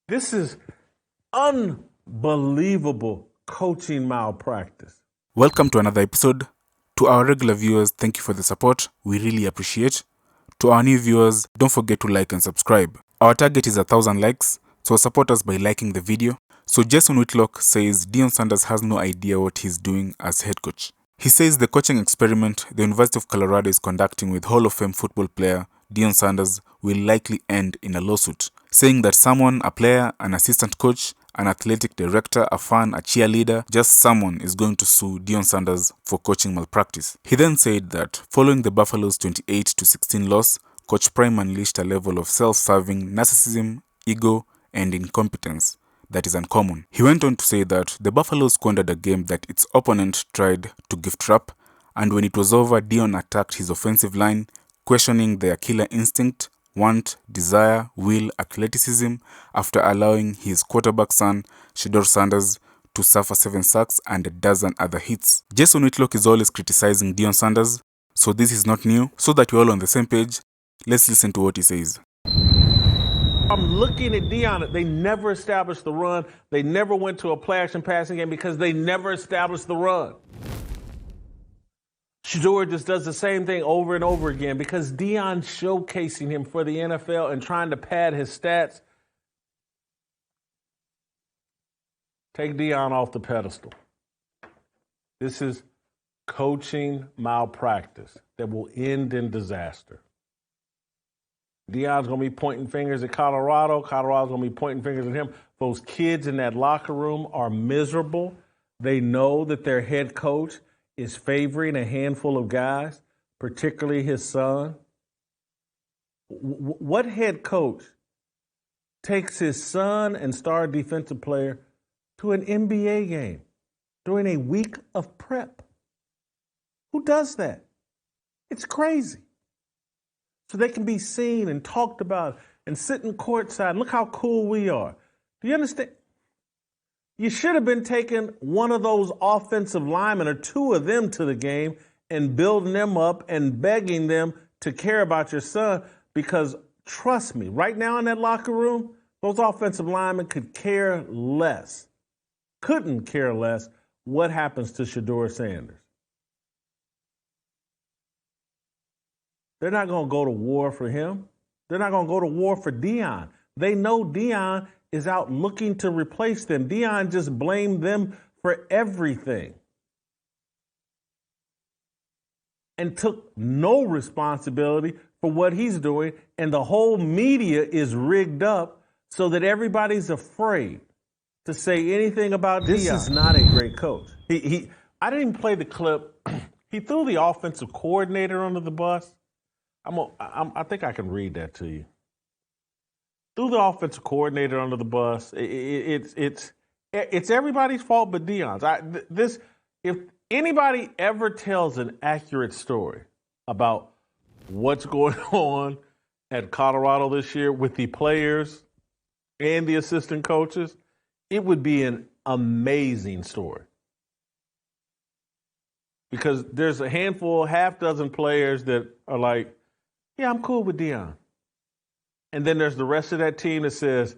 This is unbelievable coaching malpractice. Welcome to another episode. To our regular viewers, thank you for the support. We really appreciate. To our new viewers, don't forget to like and subscribe. Our target is 1,000 likes, so support us by liking the video. So Jason Whitlock says Deion Sanders has no idea what he's doing as head coach. He says the coaching experiment the University of Colorado is conducting with Hall of Fame football player Deion Sanders will likely end in a lawsuit, saying that someone, a player, an assistant coach, an athletic director, a fan, a cheerleader, just someone is going to sue Dion Sanders for coaching malpractice. He then said that following the Buffalo's 28-16 loss, Coach Prime unleashed a level of self-serving narcissism, ego, and incompetence that is uncommon. He went on to say that the Buffalo squandered a game that its opponent tried to gift wrap, and when it was over, Dion attacked his offensive line, questioning their killer instinct, want, desire, will, athleticism after allowing his quarterback son, Shedeur Sanders, to suffer 7 sacks and a dozen other hits. Jason Whitlock is always criticizing Deion Sanders, so this is not new. So that we're all on the same page, let's listen to what he says. I'm looking at Dion. They never established the run. They never went to a play action passing game because they never established the run. Shedeur just does the same thing over and over again because Dion's showcasing him for the NFL and trying to pad his stats. Take Dion off the pedestal. This is coaching malpractice that will end in disaster. Dion's going to be pointing fingers at Colorado. Colorado's going to be pointing fingers at him. Those kids in that locker room are miserable. They know that their head coach is favoring a handful of guys, particularly his son. What head coach takes his son and star defensive player to an NBA game during a week of prep? Who does that? It's crazy. So they can be seen and talked about and sitting courtside. Look how cool we are. Do you understand? You should have been taking one of those offensive linemen or two of them to the game and building them up and begging them to care about your son because, trust me, right now in that locker room, those offensive linemen couldn't care less what happens to Shedeur Sanders. They're not going to go to war for him. They're not going to go to war for Dion. They know Dion is out looking to replace them. Dion just blamed them for everything and took no responsibility for what he's doing. And the whole media is rigged up so that everybody's afraid to say anything about Dion. This is not a great coach. I didn't even play the clip. He threw the offensive coordinator under the bus. I think I can read that to you. Threw the offensive coordinator under the bus. It's everybody's fault but Dion's. If anybody ever tells an accurate story about what's going on at Colorado this year with the players and the assistant coaches, it would be an amazing story. Because there's a handful, half dozen players that are like, yeah, I'm cool with Dion. And then there's the rest of that team that says,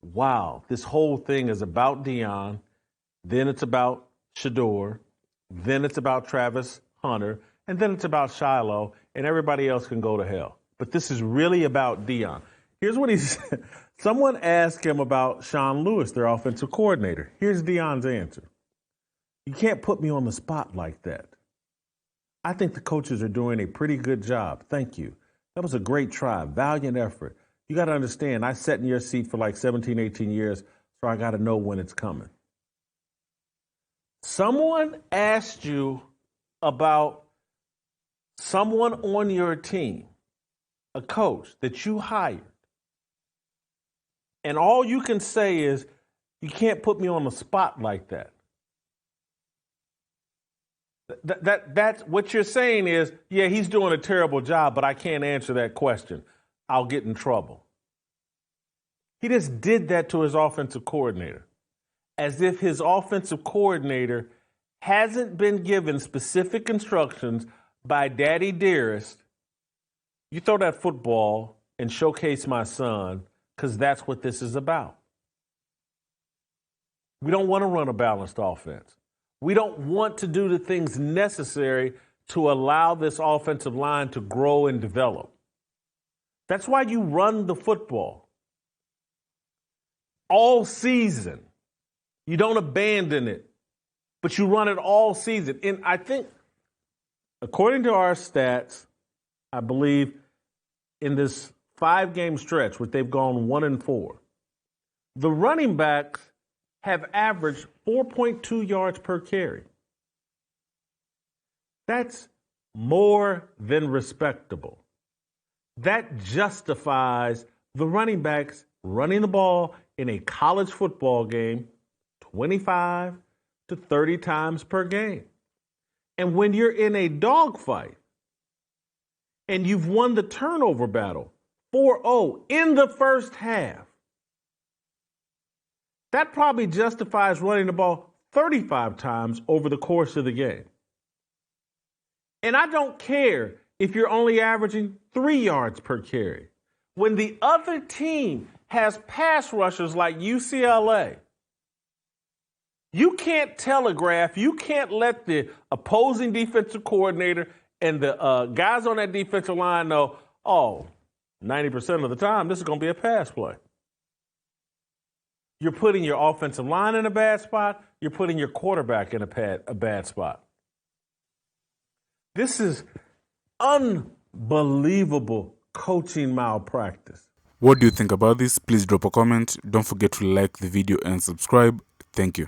wow, this whole thing is about Dion. Then it's about Shedeur. Then it's about Travis Hunter. And then it's about Shiloh. And everybody else can go to hell. But this is really about Dion. Here's what he said. Someone asked him about Sean Lewis, their offensive coordinator. Here's Dion's answer. You can't put me on the spot like that. I think the coaches are doing a pretty good job. Thank you. That was a great try, valiant effort. You got to understand, I sat in your seat for like 17, 18 years, so I got to know when it's coming. Someone asked you about someone on your team, a coach that you hired, and all you can say is, you can't put me on the spot like that. That's what you're saying is, yeah, he's doing a terrible job, but I can't answer that question. I'll get in trouble. He just did that to his offensive coordinator, as if his offensive coordinator hasn't been given specific instructions by Daddy Dearest. You throw that football and showcase my son, because that's what this is about. We don't want to run a balanced offense. We don't want to do the things necessary to allow this offensive line to grow and develop. That's why you run the football all season. You don't abandon it, but you run it all season. And I think, according to our stats, I believe in this 5-game stretch, where they've gone 1-4, the running backs have averaged 4.2 yards per carry. That's more than respectable. That justifies the running backs running the ball in a college football game 25 to 30 times per game. And when you're in a dogfight and you've won the turnover battle 4-0 in the first half, that probably justifies running the ball 35 times over the course of the game. And I don't care if you're only averaging 3 yards per carry. When the other team has pass rushers like UCLA, you can't telegraph, you can't let the opposing defensive coordinator and the guys on that defensive line know, 90% of the time, this is going to be a pass play. You're putting your offensive line in a bad spot. You're putting your quarterback in a bad spot. This is unbelievable coaching malpractice. What do you think about this? Please drop a comment. Don't forget to like the video and subscribe. Thank you.